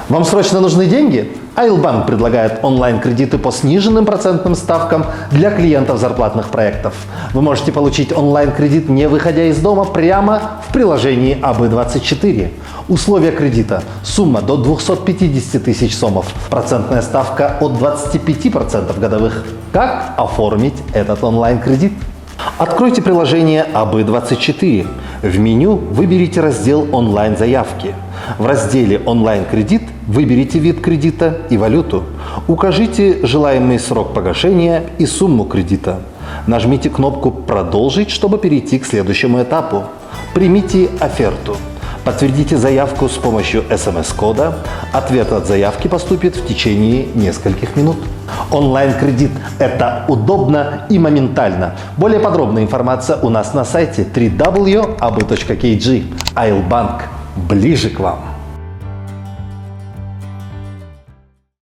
Вам срочно нужны деньги? Айлбанк предлагает онлайн-кредиты по сниженным процентным ставкам для клиентов зарплатных проектов. Вы можете получить онлайн-кредит, не выходя из дома, прямо в приложении АБ24. Условия кредита. Сумма до 250 тысяч сомов. Процентная ставка от 25% годовых. Как оформить этот онлайн-кредит? Откройте приложение АБ24. В меню выберите раздел «Онлайн-заявки». В разделе «Онлайн-кредит» выберите вид кредита и валюту. Укажите желаемый срок погашения и сумму кредита. Нажмите кнопку «Продолжить», чтобы перейти к следующему этапу. Примите оферту. Подтвердите заявку с помощью СМС-кода. Ответ от заявки поступит в течение нескольких минут. Онлайн-кредит – это удобно и моментально. Более подробная информация у нас на сайте www.ab.kg. Айлбанк ближе к вам.